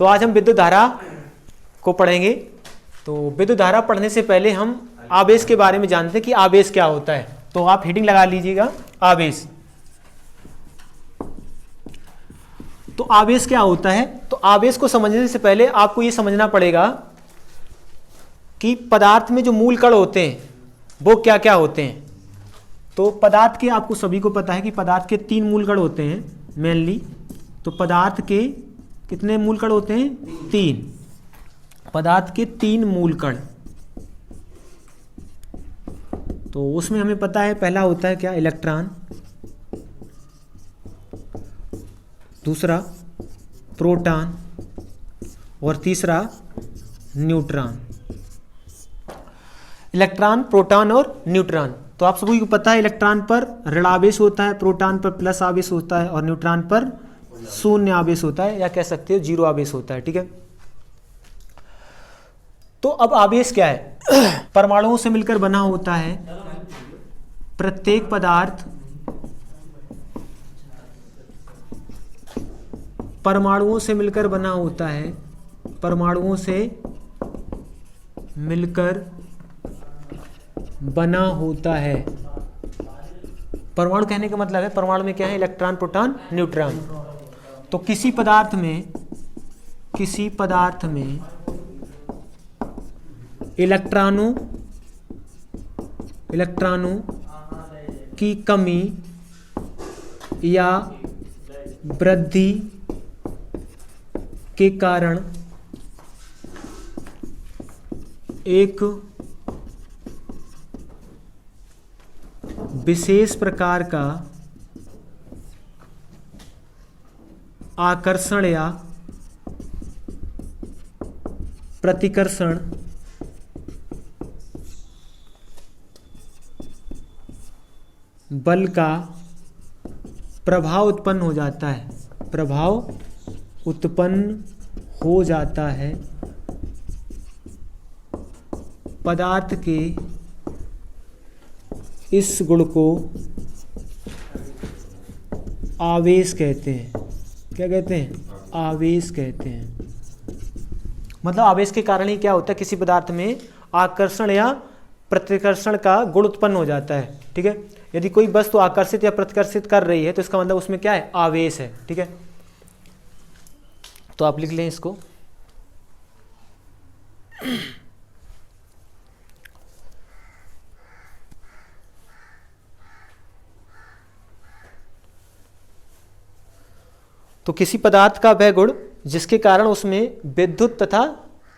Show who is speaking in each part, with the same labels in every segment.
Speaker 1: तो आज हम विद्युत धारा को पढ़ेंगे। तो विद्युत धारा पढ़ने से पहले हम आवेश के बारे में जानते हैं कि आवेश क्या होता है। तो आप हेडिंग लगा लीजिएगा आवेश। तो आवेश क्या होता है? तो आवेश को समझने से पहले आपको यह समझना पड़ेगा कि पदार्थ में जो मूल कण होते हैं वो क्या क्या होते हैं। तो पदार्थ के, आपको सभी को पता है कि पदार्थ के 3 मूल कण होते हैं मेनली। तो पदार्थ के कितने मूल कण होते हैं? 3। पदार्थ के 3 मूल कण। तो उसमें हमें पता है पहला होता है क्या? इलेक्ट्रॉन, दूसरा प्रोटॉन और तीसरा न्यूट्रॉन। इलेक्ट्रॉन, प्रोटॉन और न्यूट्रॉन। तो आप सभी को पता है इलेक्ट्रॉन पर ऋण आवेश होता है, प्रोटॉन पर प्लस आवेश होता है और न्यूट्रॉन पर शून्य आवेश होता है, या कह सकते हो 0 आवेश होता है। ठीक है। तो अब आवेश क्या है? परमाणुओं से मिलकर बना होता है। प्रत्येक पदार्थ परमाणुओं से मिलकर बना होता है। परमाणुओं से मिलकर बना होता है। परमाणु कहने का मतलब है परमाणु में क्या है? Electron, proton, neutron. तो किसी पदार्थ में इलेक्ट्रॉनों की कमी या वृद्धि के कारण एक विशेष प्रकार का आकर्षण या प्रतिकर्षण बल का प्रभाव उत्पन्न हो जाता है। प्रभाव उत्पन्न हो जाता है। पदार्थ के इस गुण को आवेश कहते हैं। क्या कहते हैं? आवेश कहते हैं। मतलब आवेश के कारण ही क्या होता है? किसी पदार्थ में आकर्षण या प्रतिकर्षण का गुण उत्पन्न हो जाता है। ठीक है। यदि कोई वस्तु आकर्षित या प्रतिकर्षित कर रही है तो इसका मतलब उसमें क्या है? आवेश है। ठीक है। तो आप लिख लें इसको। तो किसी पदार्थ का वह गुण जिसके कारण उसमें विद्युत तथा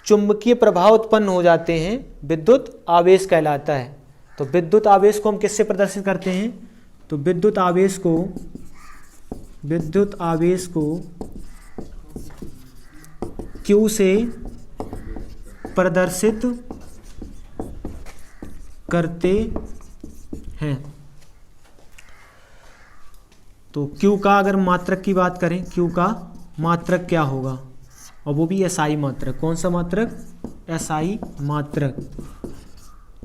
Speaker 1: चुंबकीय प्रभाव उत्पन्न हो जाते हैं, विद्युत आवेश कहलाता है। तो विद्युत आवेश को हम किससे प्रदर्शित करते हैं? तो विद्युत आवेश को Q से प्रदर्शित करते हैं। तो Q का अगर मात्रक की बात करें, Q का मात्रक क्या होगा? और वो भी SI मात्रक। कौन सा मात्रक? SI मात्रक।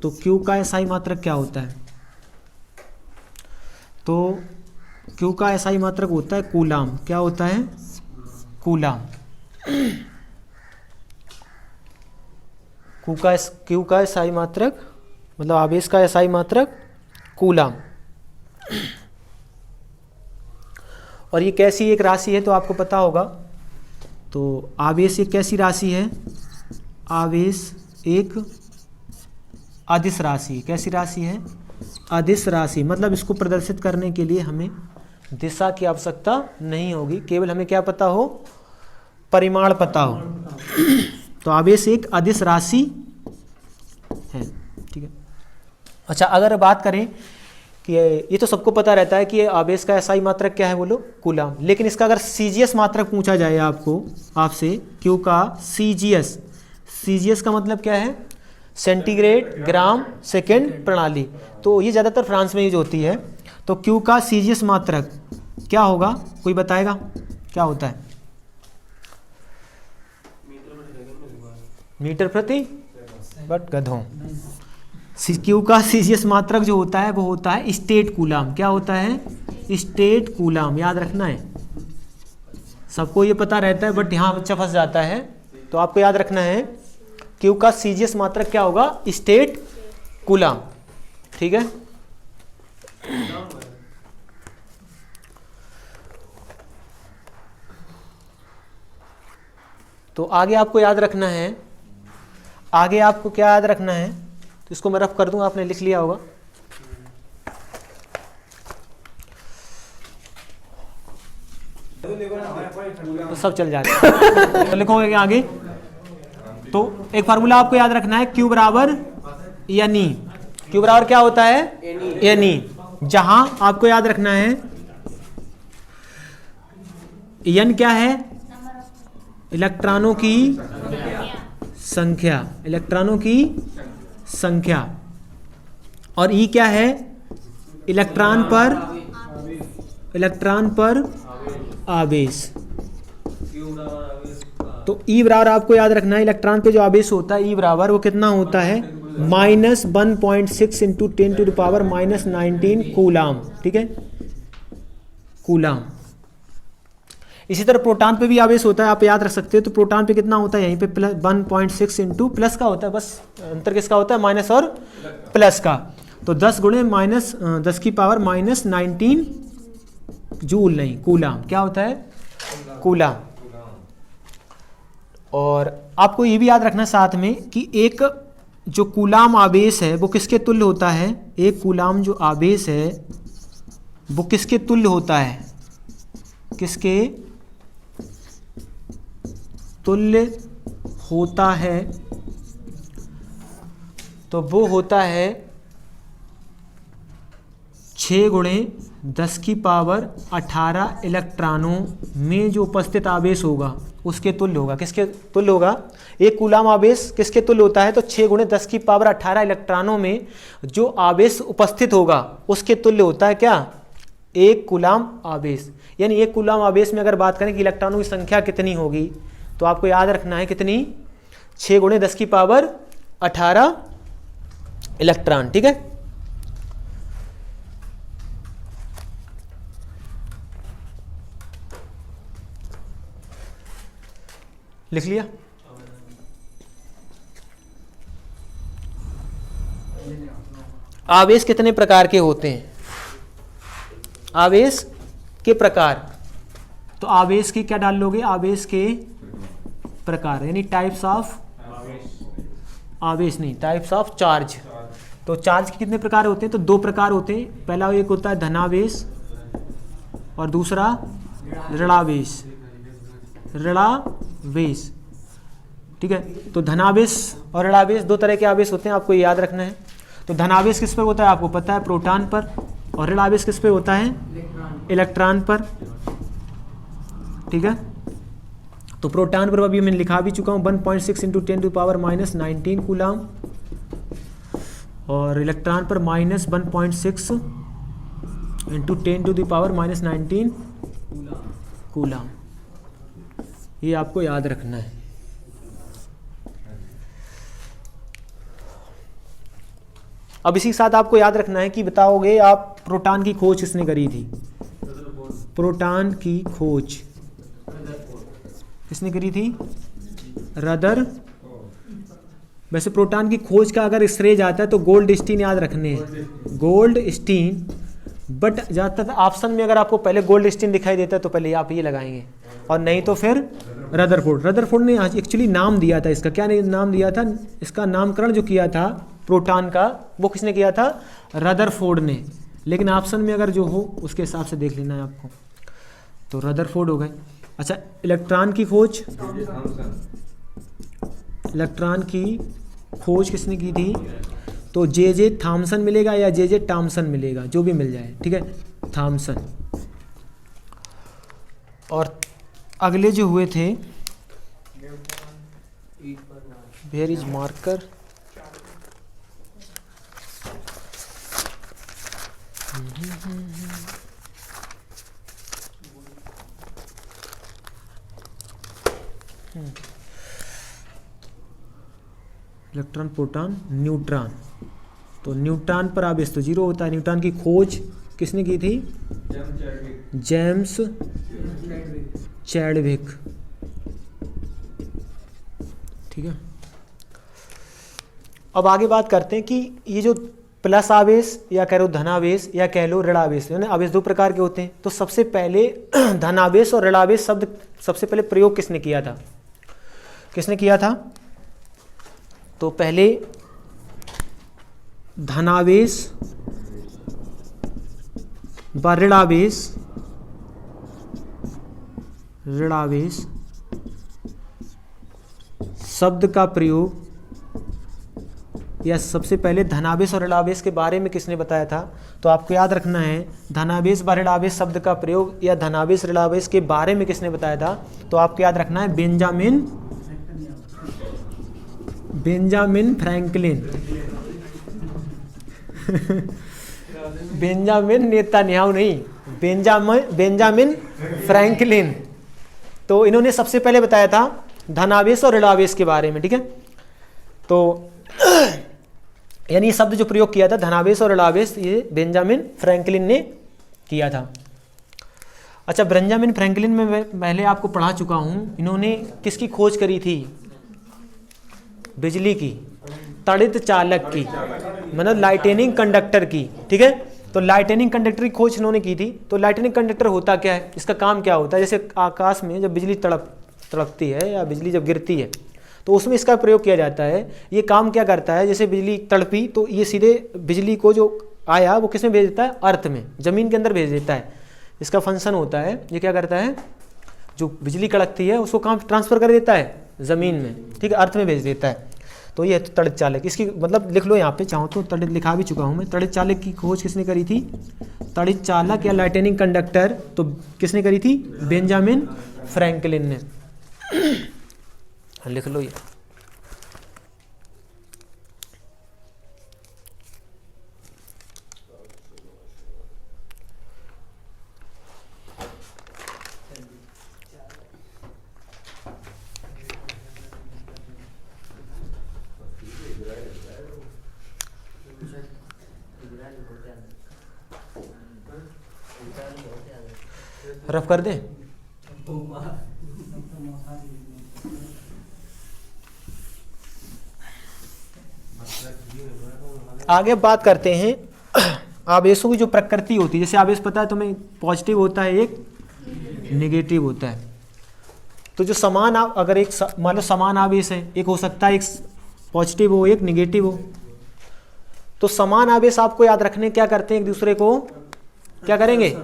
Speaker 1: तो Q का SI मात्रक क्या होता है? तो Q का SI मात्रक होता है कूलाम। क्या होता है? कूलाम। Q का SI मात्रक मतलब आवेश का SI मात्रक कूलाम। और ये कैसी एक राशि है तो आपको पता होगा। तो आवेश एक कैसी राशि है? आवेश एक अदिश राशि। कैसी राशि है? अदिश राशि। मतलब इसको प्रदर्शित करने के लिए हमें दिशा की आवश्यकता नहीं होगी, केवल हमें क्या पता हो? परिमाण पता हो। तो आवेश एक अदिश राशि है। ठीक है। अच्छा, अगर बात करें कि ये तो सबको पता रहता है कि आवेश का SI मात्रक क्या है? बोलो, कूलाम। लेकिन इसका अगर CGS मात्रक पूछा जाए आपसे Q का CGS का मतलब क्या है? सेंटीग्रेड ग्राम सेकेंड प्रणाली। तो ये ज़्यादातर फ्रांस में यूज होती है। तो Q का CGS मात्रक क्या होगा? कोई बताएगा क्या होता है? मीटर प्रति बट गधों। Q का CGS मात्रक जो होता है वो होता है स्टेट कूलाम। क्या होता है? State coulomb. याद रखना है, सबको ये पता रहता है बट यहाँ बच्चा फंस जाता है। तो आपको याद रखना है क्यू का सीजीएस मात्रक क्या होगा, स्टेट कूलम, ठीक है। तो आगे आपको याद रखना है, आगे आपको क्या याद रखना है, तो इसको मैं रफ कर दूंगा, आपने लिख लिया होगा। तो सब चल जाएगा। तो लिखोगे क्या आगे, तो एक फार्मूला आपको याद रखना है, Q बराबर एन ई। Q बराबर क्या होता है, एन ई, जहां आपको याद रखना है एन क्या है, इलेक्ट्रॉनों की संख्या, इलेक्ट्रॉनों की संख्या, और ई क्या है, इलेक्ट्रॉन पर आवेश। तो ई बराबर आपको याद रखना है, इलेक्ट्रॉन पे जो आवेश होता है ई बराबर वो कितना होता है, -1.6 इंटू 10⁻⁻19 कूलाम, ठीक है, कूलाम। इसी तरह प्रोटॉन पे भी आवेश होता है, आप याद रख सकते हो। तो प्रोटॉन पे कितना होता है, यहीं पे +1.6 इंटू प्लस का होता है, बस अंतर किसका होता है, माइनस और प्लस का। तो 10 गुणे -10⁻⁻19 जूल, नहीं कूलाम, क्या होता है, कूलाम। और आपको ये भी याद रखना साथ में कि एक जो कूलाम आवेश है वो किसके तुल्य होता है, एक कूलाम जो आवेश है वो किसके तुल्य होता है, किसके तुल्य होता है, तो वो होता है 6 गुणे 10⁻18 इलेक्ट्रॉनों में जो उपस्थित आवेश होगा उसके तुल्य होगा। किसके तुल्य होगा, एक कूलाम आवेश किसके तुल्य होता है, तो 6 गुणे 10⁻18 इलेक्ट्रॉनों में जो आवेश उपस्थित होगा उसके तुल्य होता है क्या, एक कूलाम आवेश। यानी एक कूलाम आवेश में अगर बात करें कि इलेक्ट्रॉनों की संख्या कितनी होगी, तो आपको याद रखना है कितनी, 6 गुणे 10⁻18 इलेक्ट्रॉन, ठीक है। लिख लिया। आवेश कितने प्रकार के होते हैं, आवेश के प्रकार, तो आवेश के क्या डाल लोगे, आवेश के प्रकार, यानी टाइप्स ऑफ आवेश, नहीं टाइप्स ऑफ चार्ज। तो चार्ज के कितने प्रकार होते हैं, तो 2 प्रकार होते हैं। पहला एक होता है धनावेश और दूसरा ऋणावेश, ऋणावेश, ठीक है। तो धनावेश और ऋणावेश 2 तरह के आवेश होते हैं, आपको याद रखना है। तो धनावेश किस पर होता है, आपको पता है, प्रोटॉन पर, और ऋणावेश किस पर होता है, इलेक्ट्रॉन पर, ठीक है। तो प्रोटॉन पर अभी मैं लिखा भी चुका हूँ 1.6 इंटू 10⁻⁻19 कूलाम, और इलेक्ट्रॉन पर -1.6 इंटू 10⁻⁻19 कूलाम। ये आपको याद रखना है। अब इसी के साथ आपको याद रखना है कि बताओगे आप, प्रोटॉन की खोज किसने करी थी, प्रोटॉन की खोज किसने करी थी, रदर। वैसे प्रोटॉन की खोज का अगर श्रेय जाता है तो गोल्डस्टीन याद रखने हैं, गोल्डस्टीन, बट ज़्यादातर ऑप्शन में अगर आपको पहले गोल्डस्टीन दिखाई देता है तो पहले आप ये लगाएंगे, और नहीं तो फिर रदरफोर्ड। रदरफोर्ड ने एक्चुअली नाम दिया था इसका, क्या नाम दिया था, इसका नामकरण जो किया था प्रोटॉन का, वो किसने किया था, रदरफोर्ड ने। लेकिन ऑप्शन में अगर जो हो उसके हिसाब से देख लेना है आपको। तो रदरफोर्ड हो गए। अच्छा, इलेक्ट्रॉन की खोज, इलेक्ट्रॉन की खोज किसने की थी, तो जे थॉमसन मिलेगा या जे टॉमसन मिलेगा, जो भी मिल जाए, ठीक है, थॉमसन। और अगले जो हुए थे, where is marker, electron, proton, neutron. तो न्यूट्रॉन पर आवेश तो 0 होता है। न्यूट्रॉन की खोज किसने की थी, जेम्स चैडविक, ठीक है। अब आगे बात करते हैं कि ये जो प्लस आवेश या कह लो धनावेश या कह लो ऋणावेश, यानी आवेश दो प्रकार के होते हैं। तो सबसे पहले धनावेश और ऋणावेश शब्द सबसे पहले प्रयोग किसने किया था? किसने किया था? तो पहले धनावेश व ऋणावेश शब्द का प्रयोग, या सबसे पहले धनावेश और ऋणावेश के बारे में किसने बताया था? तो आपको याद रखना है, धनावेश व ऋणावेश शब्द का प्रयोग या धनावेश ऋणावेश के बारे में किसने बताया था? तो आपको याद रखना है बेंजामिन फ्रैंकलिन बेंजामिन नेतान्याहू नहीं, बेंजामिन फ्रैंकलिन। तो इन्होंने सबसे पहले बताया था धनावेश और ऋणावेश के बारे में, ठीक है। तो यानी ये शब्द जो प्रयोग किया था धनावेश और ऋणावेश, ये बेंजामिन फ्रैंकलिन ने किया था। अच्छा, बेंजामिन फ्रैंकलिन में मैं पहले आपको पढ़ा चुका हूँ। इन्होंने किसकी खोज करी थी? बिजली की, तड़ित चालक की, मतलब लाइटनिंग कंडक्टर की, ठीक है। तो लाइटनिंग कंडक्टर की खोज इन्होंने की थी। तो लाइटनिंग कंडक्टर होता क्या है, इसका काम क्या होता है? जैसे आकाश में जब बिजली तड़पती है या बिजली जब गिरती है तो उसमें इसका प्रयोग किया जाता है। ये काम क्या करता है? जैसे बिजली तड़पी तो ये सीधे बिजली को जो आया वो किस में भेज देता है? अर्थ में, ज़मीन के अंदर भेज देता है। इसका फंक्शन होता है, ये क्या करता है? जो बिजली कड़कती है उसको कहाँ ट्रांसफ़र कर देता है? ज़मीन में, ठीक है, अर्थ में भेज देता है। तो ये तड़ित चालक, इसकी मतलब लिख लो यहाँ पे, चाहो तो तड़ित लिखा भी चुका हूँ मैं। तड़ित चालक की खोज किसने करी थी? तड़ित चालक या लाइटनिंग कंडक्टर तो किसने करी थी? बेंजामिन फ्रैंकलिन ने। लिख लो ये। रफ कर दें? आगे बात करते हैं आवेशों की जो प्रकृति होती है। जैसे आवेश पता है तुम्हें, पॉजिटिव होता है, एक नेगेटिव होता है। तो जो समान अगर एक मान लो समान आवेश है, एक हो सकता है एक पॉजिटिव हो एक नेगेटिव हो। तो समान आवेश आपको याद रखने क्या करते हैं? एक दूसरे को क्या करेंगे?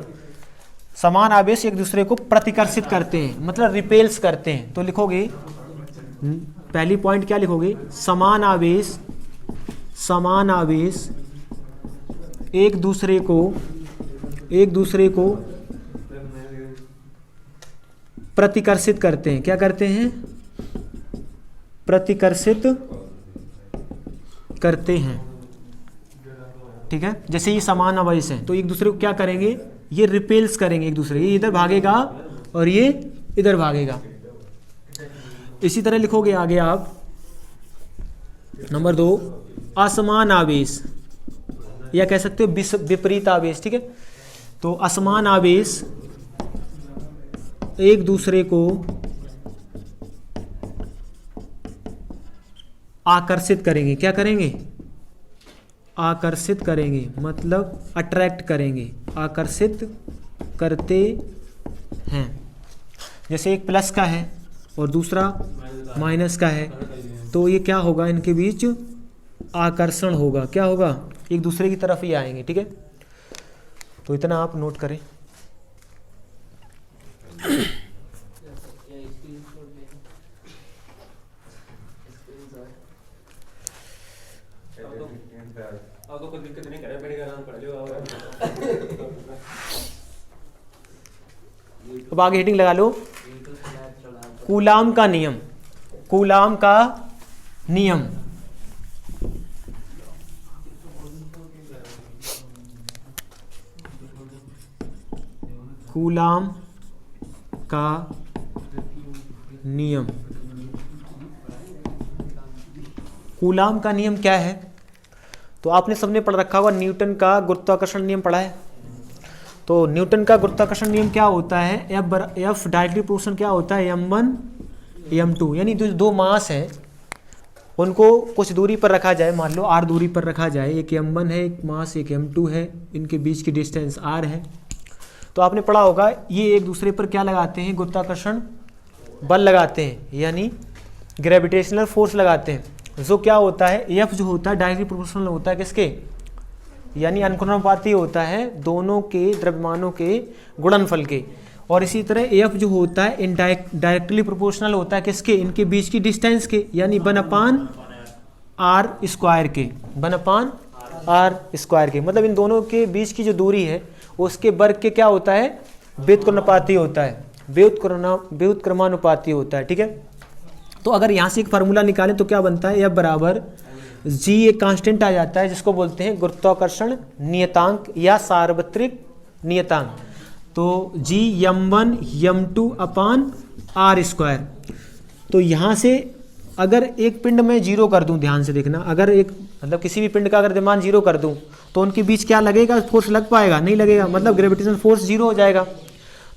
Speaker 1: समान आवेश एक दूसरे को प्रतिकर्षित करते हैं, मतलब रिपेल्स करते हैं। तो लिखोगे पहली पॉइंट क्या लिखोगे? समान आवेश एक दूसरे को प्रतिकर्षित करते हैं। क्या करते हैं? प्रतिकर्षित करते हैं, ठीक है। जैसे ये समान आवेश है तो एक दूसरे को क्या करेंगे? ये रिपेल्स करेंगे एक दूसरे, ये इधर भागेगा और ये इधर भागेगा। इसी तरह लिखोगे आगे आप नंबर 2, असमान आवेश या कह सकते हो विपरीत आवेश, ठीक है। तो असमान आवेश एक दूसरे को आकर्षित करेंगे। क्या करेंगे? आकर्षित करेंगे, मतलब अट्रैक्ट करेंगे, आकर्षित करते हैं। जैसे एक प्लस का है और दूसरा माइनस का है, तो ये क्या होगा? इनके बीच आकर्षण होगा। क्या होगा? एक दूसरे की तरफ ही आएंगे, ठीक है। तो इतना आप नोट करें।
Speaker 2: आपको कोई दिक्कत नहीं करे, मेरे नाम पढ़ लो।
Speaker 1: अब आगे हेडिंग लगा लो, कूलाम का नियम। कूलाम का नियम, कूलाम का नियम। कूलाम का नियम क्या है? तो आपने सबने पढ़ रखा होगा, न्यूटन का गुरुत्वाकर्षण नियम पढ़ा है। तो न्यूटन का गुरुत्वाकर्षण नियम क्या होता है, एफ डायरेक्टली प्रोपोर्शनल क्या होता है, m1 m2, यानी दो मास हैं उनको कुछ दूरी पर रखा जाए, मान लो r दूरी पर रखा जाए, एक m1 है एक मास, एक m2 है, इनके बीच की डिस्टेंस r है। तो आपने पढ़ा होगा ये एक दूसरे पर क्या लगाते हैं, गुरुत्वाकर्षण बल लगाते हैं, यानी ग्रेविटेशनल फोर्स लगाते हैं, जो क्या होता है एफ जो होता है डायरेक्टली प्रोपोर्शनल होता है किसके, यानी अनुक्रमानुपाती होता है दोनों के द्रव्यमानों के गुणनफल के। और इसी तरह एफ जो होता है डायरेक्टली प्रोपोर्शनल होता है किसके, इनके बीच की डिस्टेंस के, यानी 1/r स्क्वायर के, 1/r स्क्वायर के, मतलब इन दोनों के बीच की जो दूरी है उसके वर्ग के क्या होता है, व्युत्क्रमानुपाती होता है, व्युत्क्रमानुपाती होता है। ठीक है, तो अगर यहाँ से एक फार्मूला निकालें तो क्या बनता है, एफ बराबर जी, एक कांस्टेंट आ जाता है जिसको बोलते हैं गुरुत्वाकर्षण नियतांक या सार्वत्रिक नियतांक। तो जी m1 m2 अपान r स्क्वायर। तो यहाँ से अगर एक पिंड में जीरो कर दूं, ध्यान से देखना, अगर एक मतलब किसी भी पिंड का अगर द्रव्यमान जीरो कर दूं तो उनके बीच क्या लगेगा, फोर्स लग पाएगा, नहीं लगेगा, मतलब ग्रेविटेशनल फोर्स जीरो हो जाएगा।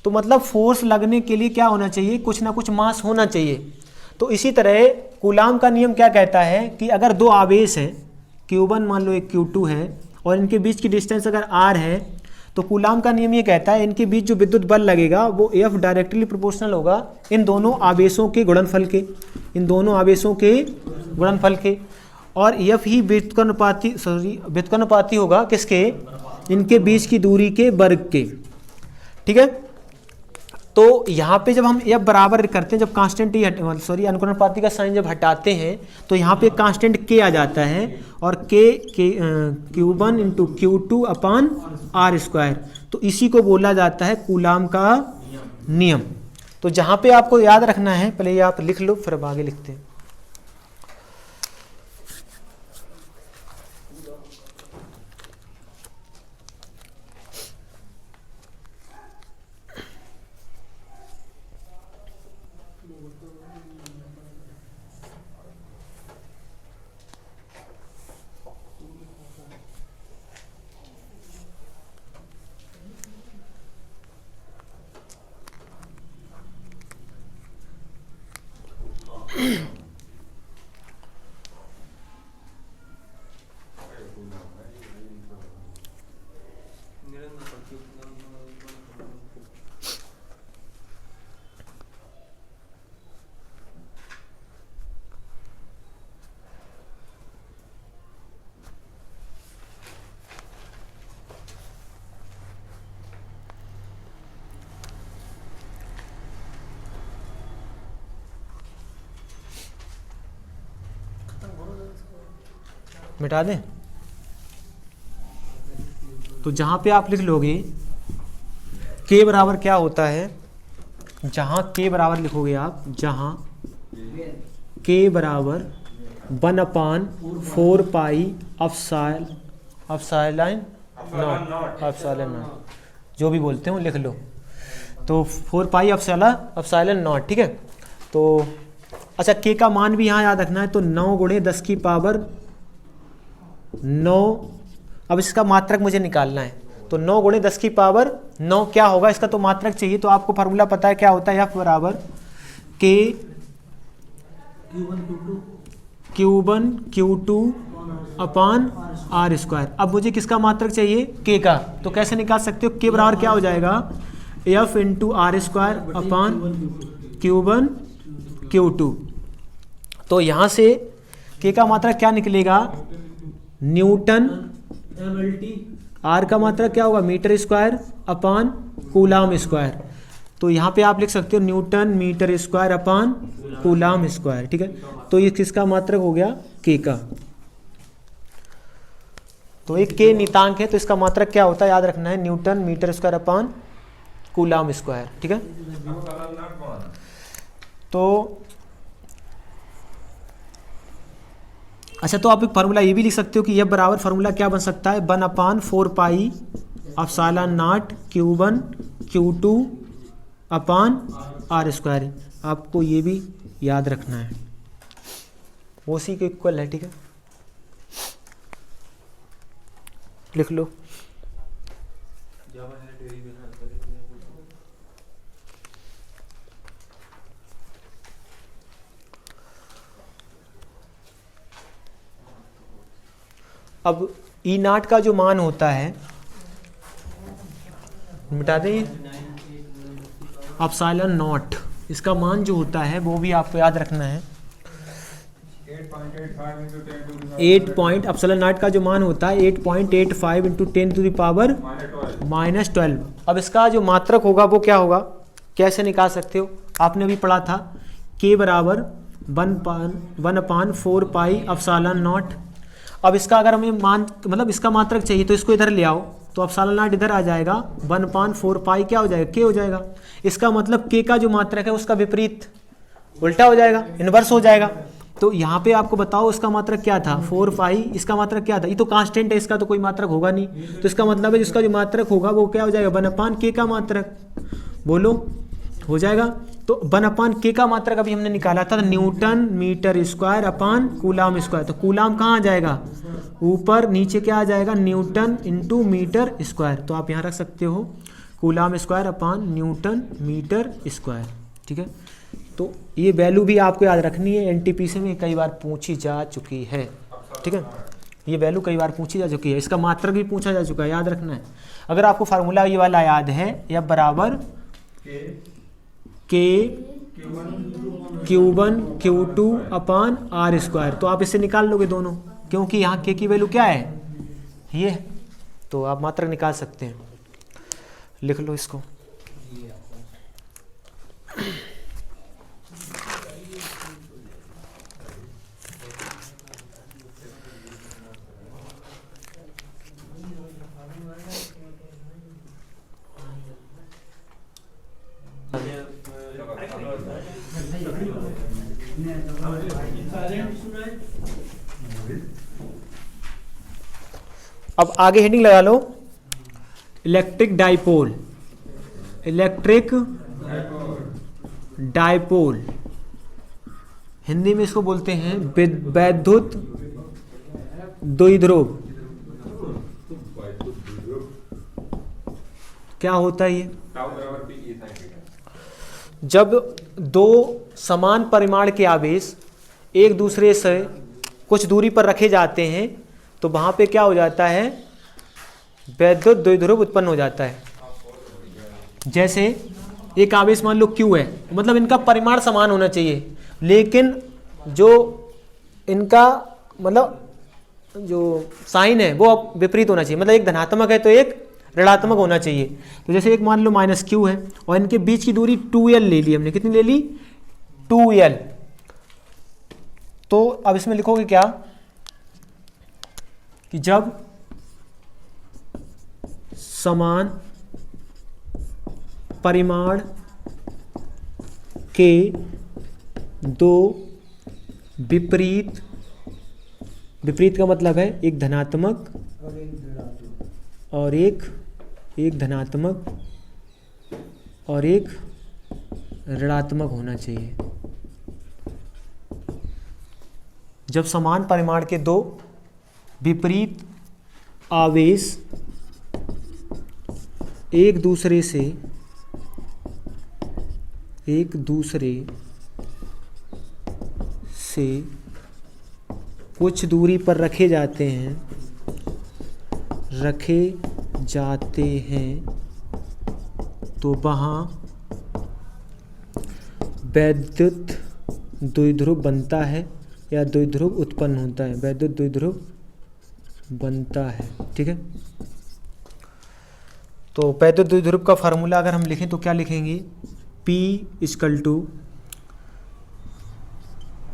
Speaker 1: तो मतलब फोर्स लगने के लिए क्या होना चाहिए, कुछ ना कुछ मास होना चाहिए। तो इसी तरह कूलाम का नियम क्या कहता है कि अगर दो आवेश हैं, Q1 मान लो एक Q2 है, और इनके बीच की डिस्टेंस अगर r है, तो कूलाम का नियम ये कहता है इनके बीच जो विद्युत बल लगेगा वो F डायरेक्टली प्रोपोर्शनल होगा इन दोनों आवेशों के गुणनफल के, इन दोनों आवेशों के गुणनफल के। और F ही व्युत्क्रमानुपाती होगा किसके, इनके बीच की दूरी के वर्ग के। ठीक है, तो यहाँ पे जब हम F बराबर करते हैं, जब कांस्टेंट अनुक्रमानुपाती का साइन जब हटाते हैं तो यहाँ पे कांस्टेंट K आ जाता है, और Q1 इंटू Q2 अपान r स्क्वायर। तो इसी को बोला जाता है कूलाम का नियम। तो जहाँ पे आपको याद रखना है, पहले ये आप लिख लो फिर अब आगे लिखते हैं। मिटा दें, तो जहाँ पे आप लिख लोगे K बराबर क्या होता है, जहाँ K बराबर लिखोगे आप, जहाँ K बराबर 1/4 पाई एप्सिलॉन नॉट, जो भी बोलते हो लिख लो। तो 4 पाई एप्सिलॉन नॉट। ठीक है, तो अच्छा K का मान भी यहाँ याद रखना है, तो 9 गुणे 10 की पावर 9। अब इसका मात्रक मुझे निकालना है, तो 9 गुणे 10 की पावर 9 क्या होगा, इसका तो मात्रक चाहिए। तो आपको फार्मूला पता है क्या होता है, F बराबर K Q1 Q2 अपान r स्क्वायर। अब मुझे किसका मात्रक चाहिए, K का, तो कैसे निकाल सकते हो, K बराबर क्या हो जाएगा, F into r square upon Q1 Q2। तो यहाँ से K का मात्रक क्या निकलेगा, न्यूटन, r का मात्रक क्या होगा, metre square upon coulomb square. तो यहाँ पे आप लिख सकते हो newton metre square upon coulomb square. ठीक है, तो ये किसका मात्रक हो गया, K का। तो एक K नियतांक है, तो इसका मात्रक क्या होता है याद रखना है, newton metre square upon coulomb square. ठीक है, तो अच्छा, तो आप एक फार्मूला ये भी लिख सकते हो कि यह बराबर फार्मूला क्या बन सकता है, 1/4 pi epsilon not Q1 Q2 upon r square. आपको ये भी याद रखना है, वो उसी के इक्वल है। ठीक है, लिख लो। अब ई नाट का जो मान होता है, मिटा दें, एप्सिलॉन नॉट, इसका मान जो होता है वो भी आपको याद रखना है। 8 पॉइंट एप्सिलॉन नॉट का जो मान होता है 8.85 इंटू 10 टू द पावर -12। अब इसका जो मात्रक होगा वो क्या होगा, कैसे निकाल सकते हो, आपने अभी पढ़ा था k बराबर 1/4 पाई एप्सिलॉन नॉट। अब इसका अगर हमें मान मतलब इसका मात्रक चाहिए तो इसको इधर ले आओ, तो एप्सिलॉन नॉट इधर आ जाएगा, 1/4 पाई क्या हो जाएगा, k हो जाएगा। इसका मतलब k का जो मात्रक है उसका विपरीत उल्टा हो जाएगा, इन्वर्स हो जाएगा। तो यहाँ पे आपको बताओ इसका मात्रक क्या था, 4 पाई, इसका मात्रक क्या था, ये तो कांस्टेंट है, इसका तो कोई मात्रक होगा नहीं, तो इसका मतलब है जिसका जो मात्रक होगा वो क्या हो जाएगा, 1/k का मात्रक, बोलो हो जाएगा। तो 1/k का मात्रक अभी हमने निकाला था newton metre square upon coulomb square, तो कूलाम कहाँ आ जाएगा, ऊपर, नीचे क्या आ जाएगा, न्यूटन इंटू मीटर स्क्वायर, तो आप यहाँ रख सकते हो coulomb square upon newton metre square. ठीक है, तो ये वैल्यू भी आपको याद रखनी है, एनटीपीसी में कई बार पूछी जा चुकी है। ठीक है, ये वैल्यू कई बार पूछी जा चुकी है, इसका मात्रक भी पूछा जा चुका है, याद रखना है। अगर आपको फार्मूला ये वाला याद है, F बराबर K Q1 Q2 अपान R स्क्वायर, तो आप इससे निकाल लोगे दोनों, क्योंकि यहाँ K की वैल्यू क्या है, ये, तो आप मात्रक निकाल सकते हैं, लिख लो इसको। अब आगे हेडिंग लगा लो, electric dipole, electric dipole, Hindi में इसको बोलते हैं वैद्युत द्विध्रुव। क्या होता है ये, जब दो समान परिमाण के आवेश एक दूसरे से कुछ दूरी पर रखे जाते हैं तो वहां पे क्या हो जाता है, वैद्युत द्विध्रुव उत्पन्न हो जाता है। जैसे एक आवेश मान लो Q है, मतलब इनका परिमाण समान होना चाहिए, लेकिन जो इनका मतलब जो साइन है वो विपरीत होना चाहिए, मतलब एक धनात्मक है तो एक ऋणात्मक होना चाहिए। तो जैसे एक मान लो -Q है और इनके बीच की दूरी 2L ले ली हमने, कितनी ले ली, 2L। तो अब इसमें लिखोगे क्या कि जब समान परिमाण के दो विपरीत, विपरीत का मतलब है एक धनात्मक और एक धनात्मक और एक ऋणात्मक होना चाहिए। जब समान परिमाण के दो विपरीत आवेश एक दूसरे से कुछ दूरी पर रखे जाते हैं तो वहाँ वैद्युत द्विध्रुव बनता है या द्विध्रुव उत्पन्न होता है, वैद्युत द्विध्रुव बनता है। ठीक है, तो वैद्युत द्विध्रुव का फार्मूला अगर हम लिखें तो क्या लिखेंगे, P =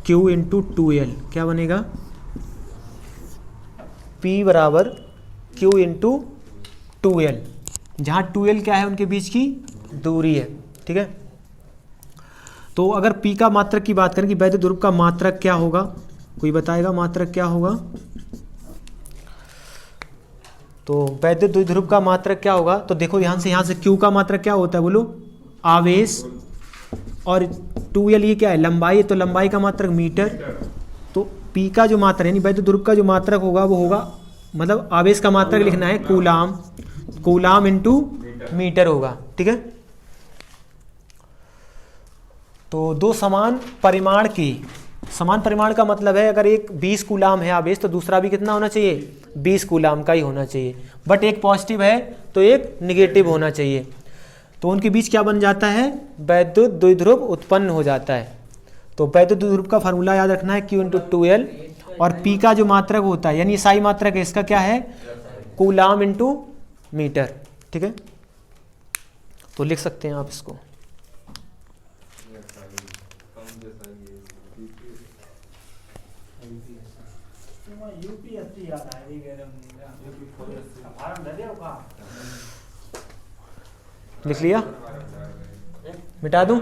Speaker 1: Q × 2L, क्या बनेगा, P बराबर Q × 2L, जहाँ 2L क्या है, उनके बीच की दूरी है। ठीक है, तो अगर P का मात्रक की बात करें कि वैद्युत द्विध्रुव का मात्रक क्या होगा, कोई बताएगा मात्रक क्या होगा, तो वैद्युत द्विध्रुव का मात्रक क्या होगा, तो देखो यहाँ से Q का मात्रक क्या होता है, बोलो आवेश, और 2L ये क्या है, लंबाई, तो लंबाई का मात्रक मीटर। तो P का जो मात्रक यानी वैद्युत द्विध्रुव का जो मात्रक होगा वो होगा, मतलब आवेश का मात्रक लिखना है कूलाम, कूलाम इंटू मीटर होगा। ठीक है, तो दो समान परिमाण की, समान परिमाण का मतलब है अगर एक 20 कूलाम है आवेश तो दूसरा भी कितना होना चाहिए, 20 कूलाम का ही होना चाहिए, बट एक पॉजिटिव है तो एक निगेटिव होना चाहिए। तो उनके बीच क्या बन जाता है, वैद्युत द्विध्रुव उत्पन्न हो जाता है। तो वैद्युत द्विध्रुव का फार्मूला याद रखना है Q × 2L, और P का जो मात्रक होता है यानी साई मात्रक है इसका क्या है, कूलाम × मीटर। ठीक है, तो लिख सकते हैं आप इसको। लिख लिया, मिटा दूं?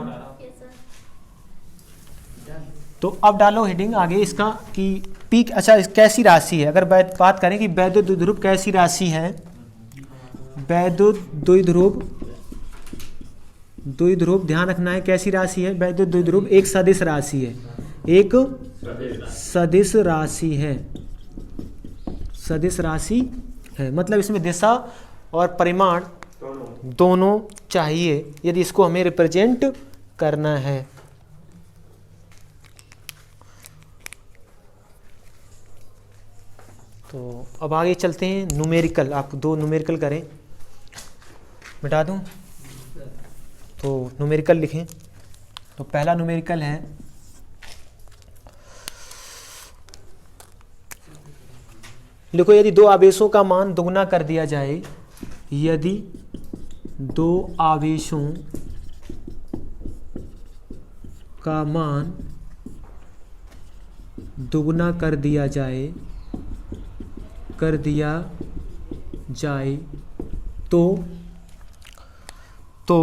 Speaker 1: तो अब डालो हेडिंग आगे इसका कि पी, अच्छा कैसी राशि है। अगर बात करें कि वैद्युत द्विध्रुव कैसी राशि है, वैद्युत द्विध्रुव ध्यान रखना है कैसी राशि है। वैद्युत द्विध्रुव एक सदिश राशि है, एक सदिश राशि है, सदिश राशि है, मतलब इसमें दिशा और परिमाण दोनों चाहिए यदि इसको हमें रिप्रेजेंट करना है। तो अब आगे चलते हैं न्यूमेरिकल, आप दो न्यूमेरिकल करें, मिटा दूं? तो न्यूमेरिकल लिखें। तो पहला न्यूमेरिकल है देखो, यदि दो आवेशों का मान दोगुना कर दिया जाए, यदि दो आवेशों का मान दोगुना कर दिया जाए तो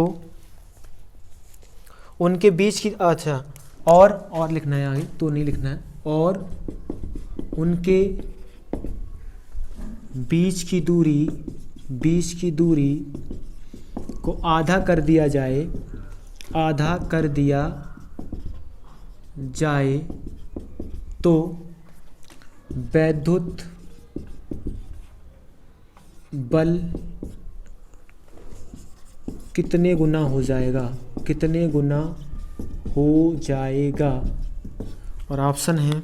Speaker 1: उनके बीच की, अच्छा और लिखना है आगे, तो नहीं लिखना है, और उनके बीच की दूरी को आधा कर दिया जाए तो वैद्युत बल कितने गुना हो जाएगा, और ऑप्शन है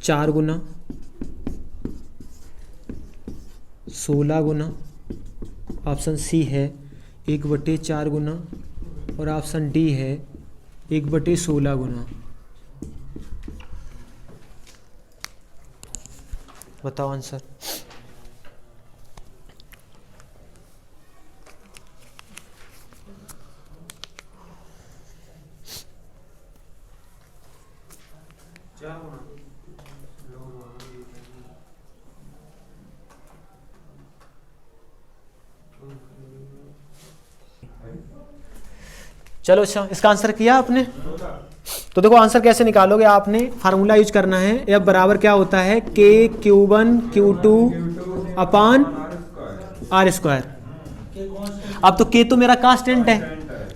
Speaker 1: 4 गुना, 16 गुना, ऑप्शन सी है 1/4 गुना, और ऑप्शन डी है 1/16 गुना। बताओ आंसर। चलो अच्छा, इसका आंसर किया आपने? तो देखो आंसर कैसे निकालोगे, आपने फार्मूला यूज करना है। F बराबर क्या होता है, K∗1 Q2 अपान R²। अब तो K तो मेरा कांस्टेंट है,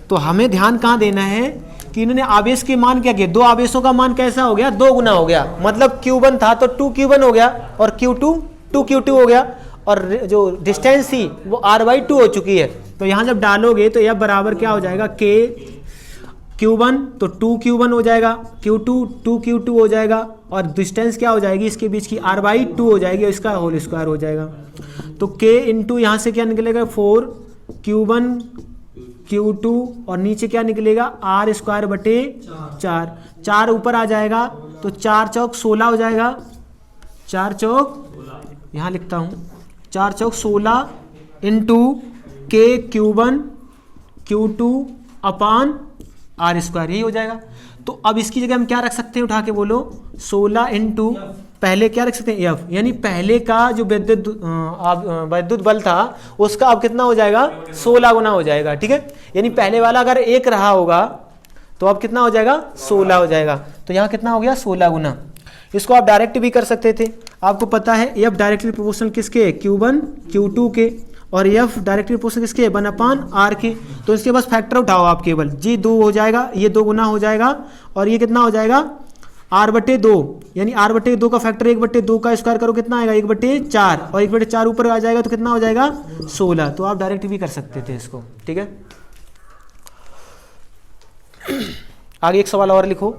Speaker 1: तो हमें ध्यान कहाँ देना है कि इन्होंने आवेश के मान क्या किए, दो आवेशों का मान कैसा हो गया, 2 गुना हो गया। मतलब Q1 था तो 2Q1 हो गया, और Q2 2Q2 हो गया, और जो डिस्टेंस थी वो R/2 हो चुकी है। तो यहाँ जब डालोगे तो F बराबर क्या हो जाएगा, K∗1 तो 2Q1 हो जाएगा, Q2 2Q2 हो जाएगा, और डिस्टेंस क्या हो जाएगी इसके बीच की, R/2 हो जाएगी, और इसका होल स्क्वायर हो जाएगा। तो K इंटू यहाँ से क्या निकलेगा, 4Q1 Q2, और नीचे क्या निकलेगा, R²/4। 4 ऊपर आ जाएगा तो 4 चौक 16 हो जाएगा, 4 चौक यहाँ लिखता हूँ, 4 चौक 16 इंटू K∗1 Q2 अपान R², यही हो जाएगा। तो अब इसकी जगह हम क्या रख सकते हैं, उठा के बोलो, 16 इंटू पहले क्या रख सकते हैं, F, यानी पहले का जो वैद्युत बल था उसका अब कितना हो जाएगा, 16 गुना हो जाएगा। ठीक है, यानी पहले वाला अगर 1 रहा होगा तो अब कितना हो जाएगा, 16 हो जाएगा। तो यहाँ कितना हो गया, 16 गुना। इसको आप डायरेक्ट भी कर सकते थे, आपको पता है F डायरेक्टली प्रोपोर्शनल किसके, Q1 Q2 के, और F डायरेक्टली प्रोपोर्शनल किसके, 1/R के। तो इसके बस फैक्टर उठाओ आप केवल, जी 2 हो जाएगा, ये 2 गुना हो जाएगा, और ये कितना हो जाएगा, r/2 यानी r/2 का फैक्टर 1/2 का स्क्वायर करो कितना आएगा 1/4 और 1/4 ऊपर आ जाएगा तो कितना हो जाएगा 16। तो आप डायरेक्ट भी कर सकते थे इसको, ठीक है। आगे एक सवाल और लिखो।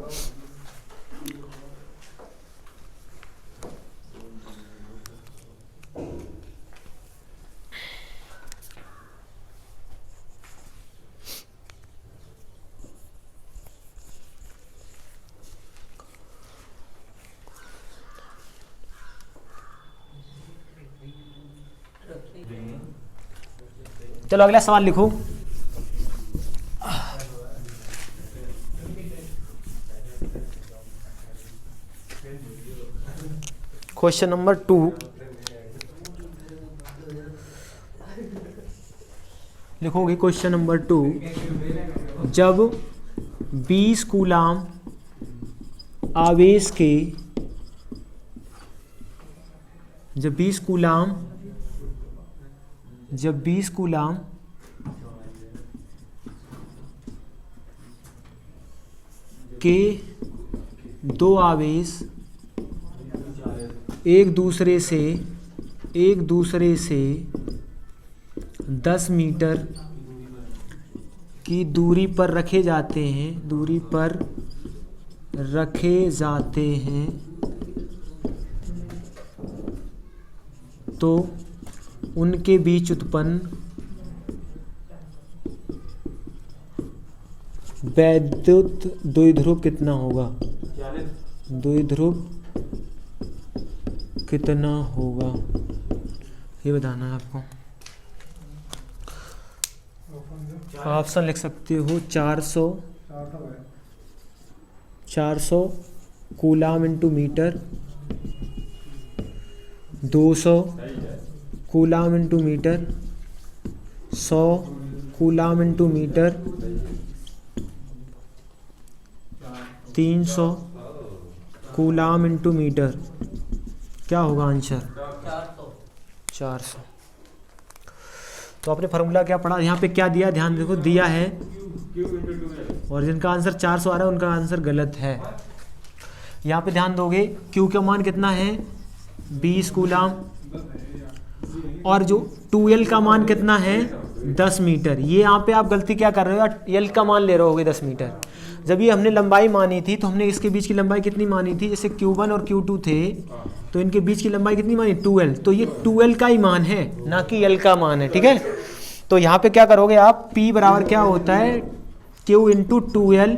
Speaker 1: चलो अगला सवाल लिखो। क्वेश्चन नंबर 2, लिखोगे क्वेश्चन नंबर 2, जब 20 कूलाम आवेश के जब 20 कूलाम के दो आवेश एक दूसरे से 10 मीटर की दूरी पर रखे जाते हैं तो उनके बीच उत्पन्न वैद्युत द्विध्रुव कितना होगा? द्विध्रुव कितना होगा ये बताना है आपको। ऑप्शन लिख सकते हो 400 coulomb into metre, 200 coulomb into metre, 100 coulomb into metre, 300 coulomb into metre. क्या होगा आंसर? 400। तो आपने फार्मूला क्या पढ़ा, यहाँ पे क्या दिया ध्यान देखो, दिया है और जिनका आंसर 400 आ रहा है उनका आंसर गलत है। यहाँ पे ध्यान दोगे Q का मान कितना है 20 कूलाम और जो 2L का मान कितना है 10 मीटर। ये यहाँ पे आप गलती क्या कर रहे हो, L का मान ले रहे होगे 10 मीटर। जब ये हमने लंबाई मानी थी तो हमने इसके बीच की लंबाई कितनी मानी थी, जैसे Q1 और Q2 थे तो इनके बीच की लंबाई कितनी मानी 2L। तो ये 2L का ही मान है ना कि L का मान है, ठीक है। तो यहाँ पे क्या करोगे आप, P बराबर क्या होता है Q इंटू 2L।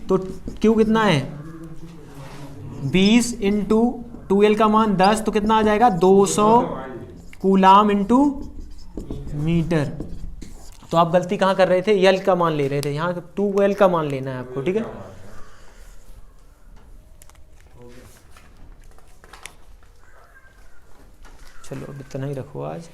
Speaker 1: तो Q कितना है 20 इंटू 2L का मान 10 तो कितना आ जाएगा 200 कूलाम इंटू मीटर। तो आप गलती कहाँ कर रहे थे, L का मान ले रहे थे, यहाँ 2L का मान लेना है आपको, ठीक है। चलो अब इतना ही रखो आज।